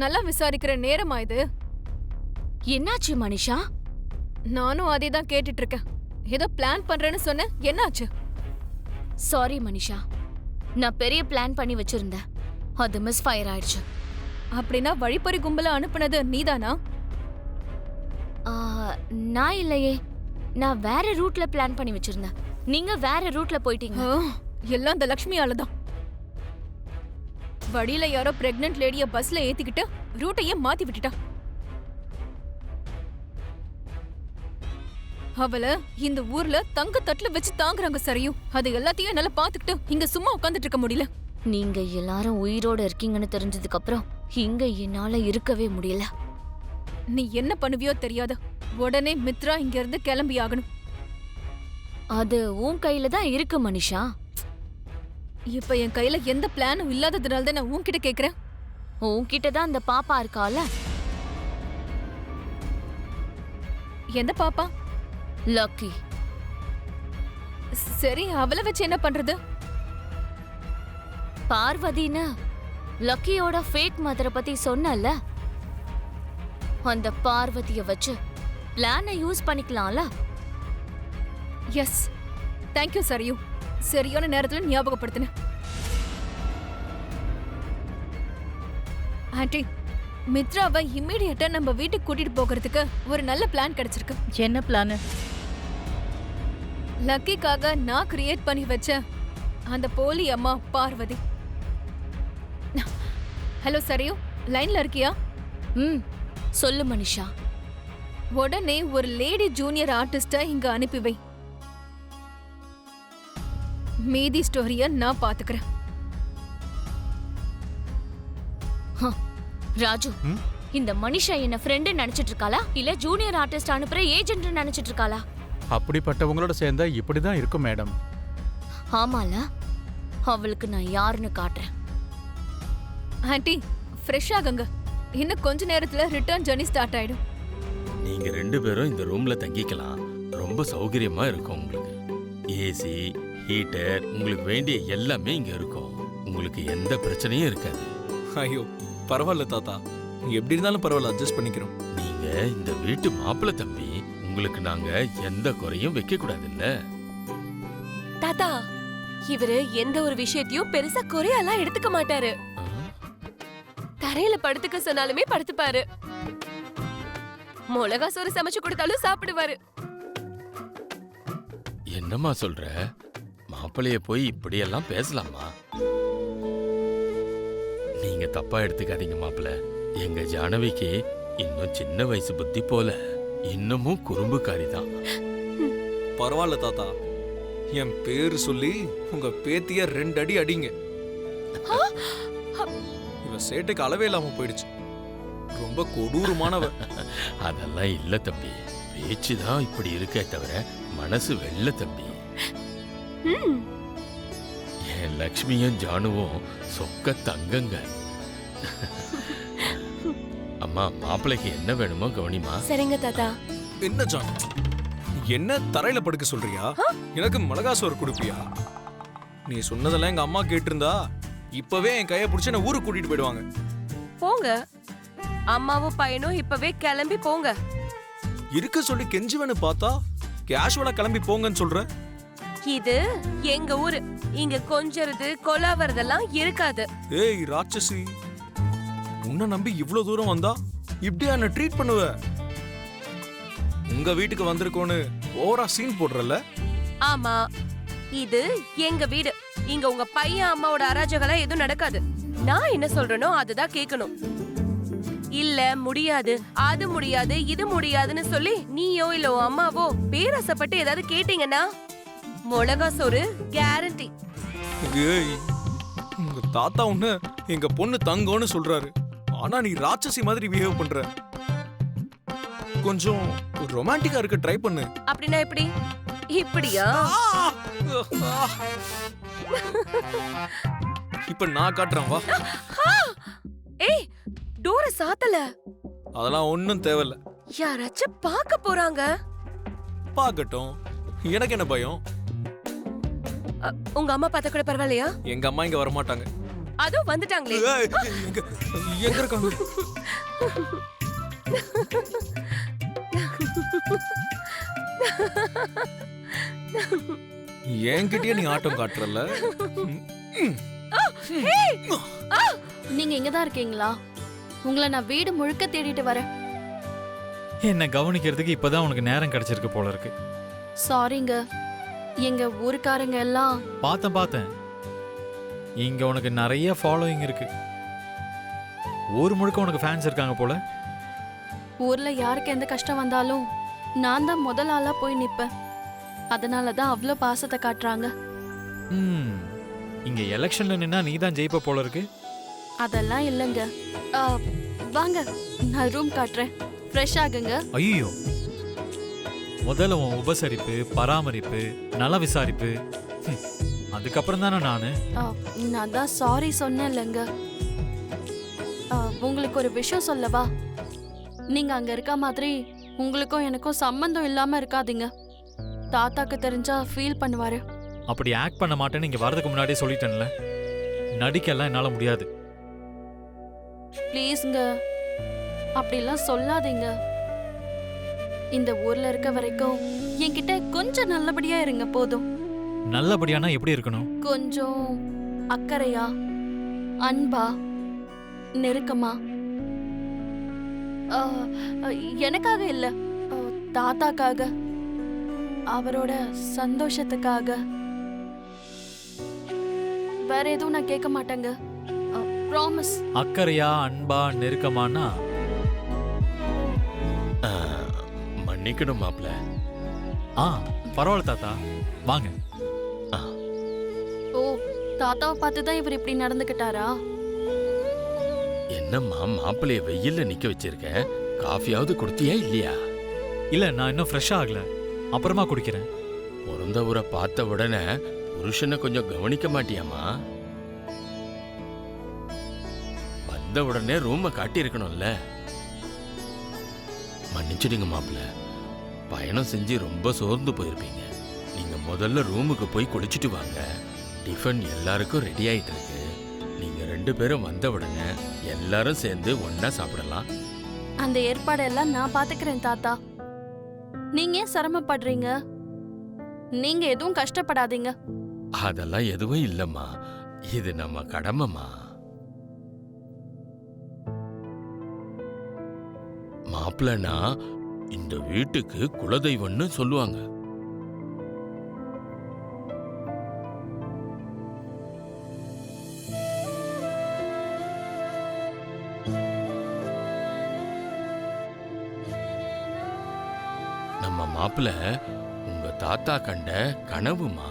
நல்லா விசாரிக்கிற நேரமா இது? என்னாச்சு மனிஷா? நானும் அதே தான் கேட்டுட்டு இருக்கேன். ஏதோ பிளான் பண்றேன்னு சொன்ன, என்னாச்சு? சாரி மனிஷா, நான் பெரிய பிளான் பண்ணி வச்சிருந்தேன். அது மிஸ் ஃபயர் ஆயிடுச்சு. அப்படின்னா வழிப்பறி கும்பல அனுப்புனது நீதானா? ஆ, நான் இல்லையே. நான் வேற ரூட்ல பிளான் பண்ணி வச்சிருந்தேன். நீங்க வேற ரூட்ல போயிட்டீங்க. எல்லாம் இந்த லக்ஷ்மியால தான். வழியில யாரோ பிரெக்னன்ட் லேடிய பஸ்ல ஏத்திக்கிட்டு ரூட்டையே மாத்தி விட்டுட்டா. அவள இந்த ஊர்ல தங்க தட்டுல வச்சு தாங்குறாங்க சரியும். அது எல்லாத்தையும் என்னால பாத்துக்கிட்டு இங்க சும்மா உட்கார்ந்துட்டு இருக்க முடியல. நீங்க எல்லாரும் உயிரோட இருக்கீங்கன்னு தெரிஞ்சதுக்கு அப்புறம் இங்க என்னால இருக்கவே முடியல. நீ என்ன பண்ணுவியோ தெரியாது. உடனே மித்ரா இங்க இருந்து கிளம்பி ஆகணும். அது உன் கையில தான் இருக்கு மனிஷா. இப்ப என் கையில எந்த பிளானும் இல்லாததுனால தான் நான் உன்கிட்ட கேக்குறேன். உன்கிட்ட தான் அந்த பாப்பா இருக்கால. எந்த பாப்பா? லக்கி. சரி, அவளை வச்சு என்ன பண்றது? பார்வதின்னு லக்கியோட ஃபேக் மதரை பத்தி சொன்னல, அந்த பார்வதிய வச்சு பிளானை யூஸ் பண்ணிக்கலாம்ல. எஸ், தேங்க்யூ சரியு. சரியான நேரத்துல ஞாபகப்படுத்தின. ஆண்டி, மித்ராவை இம்மீடியட்டா நம்ம வீட்டுக்கு கூட்டிட்டு போகிறதுக்கு ஒரு நல்ல பிளான் கிடைச்சிருக்கு. என்ன பிளான்? லக்கிக்காக நான் கிரியேட் பண்ணி வச்ச அந்த போலி அம்மா பார்வதி. ஹலோ சரியு, லைன்ல இருக்கியா? சொல்லு மனிஷா. உடனே ஒரு லேடி ஜூனியர் ஆர்டிஸ்ட இங்க அனுப்பி வை. மீதி ஸ்டோரிய நான் பாத்துக்கிறேன். ராஜு, இந்த மனிஷா என்ன ஃப்ரெண்ட் நினைச்சிட்டு இருக்காளா இல்ல ஜூனியர் ஆர்டிஸ்ட் அனுப்புற ஏஜென்ட் நினைச்சிட்டு இருக்காளா? அப்படிப்பட்டவங்களோட சேர்ந்தா இப்படிதான் இருக்கும் மேடம். ஆமால, அவளுக்கு நான் யாருன்னு காட்டுறேன். ஆண்டி, ஃப்ரெஷ் ஆகுங்க. இன்னும் கொஞ்ச நேரத்துல ரிட்டர்ன் ஜர்னி ஸ்டார்ட் ஆயிடும். நீங்க 2 பேரும் இந்த ரூம்ல தங்கிக்கலாம். ரொம்ப சௌகரியமா இருக்கும். உங்களுக்கு ஏசி, ஹீட்டர், உங்களுக்கு வேண்டிய எல்லாமே இங்க இருக்கும். உங்களுக்கு எந்த பிரச்சனையும் இருக்காது. ஐயோ பரவாயில்ல தாத்தா, எப்படி இருந்தாலும் பரவாயில்ல, அட்ஜஸ்ட் பண்ணிக்கிறோம். நீங்க இந்த வீட்டு மாப்பிள்ளை தம்பி, உங்களுக்கு நாங்க எந்த குறையும் வைக்க கூடாதுல்ல. தாத்தா, இவரு எந்த ஒரு விஷயத்தையும் பெருசா குறையெல்லாம் எடுத்துக்க மாட்டாரு. தரையில படுத்துக்க சொன்னாலுமே படுத்துப்பாரு. மிளகா சோறு சமைச்சு கொடுத்தாலும் சாப்பிடுவாரு. என்னம்மா சொல்ற? மாப்பிள்ளைய போய் இப்படியெல்லாம் பேசலாமா? நீங்க தப்பா எடுத்துக்காதீங்க மாப்பிள்ள. எங்க ஜானவிக்கு இன்னும் சின்ன வயசு புத்தி போல, இன்னமும் குறும்புக்காரி தான். பரவாயில்ல தாத்தா, என் பேரு சொல்லி உங்க பேத்திய 2 அடி அடிங்க. இவ சேட்டைக்கு அளவே இல்லாம போயிடுச்சு. ரொம்ப கொடூரமானவ. அதெல்லாம் இல்ல தம்பி, பேச்சுதான் இப்படி இருக்கே தவிர மனசு வெள்ள தம்பி. என் லக்ஷ்மியும் ஜானுவும் சொக்க தங்கங்க. அம்மா, மாப்பிள்ளைக்கு என்ன வேணுமோ கவனிமா. சரிங்க தாத்தா. என்ன ஜான், என்ன தரையில படுக்க சொல்றியா? எனக்கு மிளகா சோறு கொடுப்பியா? நீ சொன்னதெல்லாம் எங்க அம்மா கேட்டிருந்தா இப்பவே என் கையை பிடிச்சு என்ன ஊருக்கு கூட்டிட்டு போயிடுவாங்க. போங்க, அம்மாவும் பையனும் இப்பவே கிளம்பி போங்க. இருக்க சொல்லி கெஞ்சுவேன்னு பார்த்தா கேஷுவலா கிளம்பி போங்கன்னு சொல்ற. இது எங்க ஊரு. இங்க கொஞ்சறது கொலாவறதெல்லாம் இருக்காது. ஏய் ராட்சசி, உன்னை நம்பி இவ்ளோ தூரம் வந்தா இப்படியா என்ன ட்ரீட் பண்ணுவ? உங்க வீட்டுக்கு வந்திருக்கோன்னு ஓவரா சீன் போடுறல. ஆமா, இது எங்க வீடு. இங்க உங்க பையன் அம்மாவோட அராஜகலாம் எதுவும் நடக்காது. நான் என்ன சொல்றேனோ அதுதான் கேட்கணும். இல்ல முடியாது, அது முடியாது, இது முடியாதுன்னு சொல்லி நீயோ இல்ல உன் அம்மாவோ பேராசப்பட்டு ஏதாவது கேட்டீங்கன்னா மிளகா சோறு கேரண்டி. ஏய், உங்க தாத்தா உன்ன எங்க பொண்ணு தங்கம்னு சொல்றாரு. ஆனா நீ ராட்சசி மாதிரி பிஹேவ் பண்ற. கொஞ்சம் ரொமான்டிக்கா இருக்க ட்ரை பண்ணு. அப்படின்னா எப்படி? இப்படியா? இப்ப நான் காட்டுறேன் வா. ஏய், டோர சாத்தல. அதெல்லாம் ஒண்ணும் தேவையில்ல. யாராச்சும் பார்க்க போறாங்க. பாக்கட்டும், எனக்கு என்ன பயம்? உங்க அம்மா பார்த்தா கூட பரவாயில்லையா? எங்க அம்மா இங்க வரமாட்டாங்க. அதோ வந்துட்டாங்களே. ஏய், எங்க இருக்காங்க? என்கிட்டயே நீ ஆட்டம் காட்டுறல. நீங்க இங்க தான் இருக்கீங்களா? உங்களை நான் வீடு முழுக்க தேடிட்டு வரேன். என்னை கவனிக்கிறதுக்கு இப்பதான் உனக்கு நேரம் கிடைச்சிருக்கு போல இருக்கு. சாரிங்க, எங்க ஊருக்காரங்க எல்லாம் பார்த்தேன் இங்க உனக்கு நிறைய ஃபாலோயிங் இருக்கு. ஊர் முழுக்க உனக்கு ஃபேன்ஸ் இருக்காங்க போல. ஊர்ல யாருக்கு எந்த கஷ்டம் வந்தாலும் நான் தான் முதல் ஆளா போய் நிப்பேன். அதனால தான் அவ்வளோ பாசத்தை காட்டுறாங்க. இங்க எலெக்ஷன்ல நின்னா நீ தான் ஜெயிப்ப போல இருக்கு. அதெல்லாம் இல்லைங்க. வாங்க, நான் ரூம் காட்டுறேன். ஃப்ரெஷ் ஆகுங்க. ஐயோ, முதல்ல உன் உபசரிப்பு, பராமரிப்பு, நல விசாரிப்பு, அதுக்கப்புறம் தானே நானு. நான் தான் சாரி சொன்னேன் இல்லைங்க. உங்களுக்கு ஒரு விஷயம் சொல்லவா? நீங்க அங்க இருக்க மாதிரி உங்களுக்கும் எனக்கும் சம்பந்தம் இல்லாம இருக்காதீங்க. தாத்தாக்கு தெரிஞ்சா ஃபீல் பண்ணுவாரு. அப்படி ஆக்ட் பண்ண மாட்டேன்னு இங்க வரதுக்கு முன்னாடியே சொல்லிட்டேன்ல. நடிக்கலாம் என்னால முடியாது. ப்ளீஸ்ங்க, அப்படிலாம் சொல்லாதீங்க. இந்த ஊர்ல இருக்க வரைக்கும் என்கிட்ட கொஞ்சம் நல்லபடியா இருங்க போதும். நல்லபடியானா எப்படி இருக்கணும்? கொஞ்சம் அக்கறையா, அன்பா, நெருக்கமா. எனக்காக இல்ல, தாத்தாக்காக, அவரோட சந்தோஷத்துக்காக. வேற எதுவும் நான் கேட்க மாட்டேங்க. ப்ராமிஸ். அக்கறையா, அன்பா, நெருக்கமானா? மன்னிக்கணும் மாப்ள. பரவாயில்ல தாத்தா, வாங்க. ஓ, தாத்தாவை பார்த்து தான் இவர் இப்படி நடந்துக்கிட்டாரா? என்னம்மா மாப்பிள்ளைய வெயில்ல நிக்க வச்சிருக்க? காஃபியாவது கொடுத்தியா இல்லையா? இல்ல, நான் இன்னும் ஃப்ரெஷ் ஆகல. அப்புறமா குடிக்கிறேன். பிறந்த ஊரை பார்த்த உடனே புருஷனை கொஞ்சம் கவனிக்க மாட்டியாமா? வந்த உடனே ரூமை காட்டி இருக்கணும்ல. மன்னிச்சிடுங்க மாப்பிள்ள, பயணம் செஞ்சு ரொம்ப சோர்ந்து போயிருப்பீங்க. நீங்க முதல்ல ரூமுக்கு போய் குளிச்சுட்டு வாங்க. டிஃபன் எல்லாருக்கும் ரெடி ஆயிட்டு இருக்கு. நீங்க 2 பேரும் வந்த உடனே எல்லாரும் சேர்ந்து ஒன்னா சாப்பிடலாம். அந்த ஏற்பாடெல்லாம் நான் பாத்துக்கிறேன் தாத்தா. நீங்க ஏன் சிரமப்படுறீங்க? நீங்க எதுவும் கஷ்டப்படாதீங்க. அதெல்லாம் எதுவும் இல்லம்மா, இது நம்ம கடமைமா. மாப்பிள்ளனா இந்த வீட்டுக்கு குலதெய்வம்னு சொல்லுவாங்க. நம்ம மாப்பிள்ள உங்க தாத்தா கண்ட கனவுமா.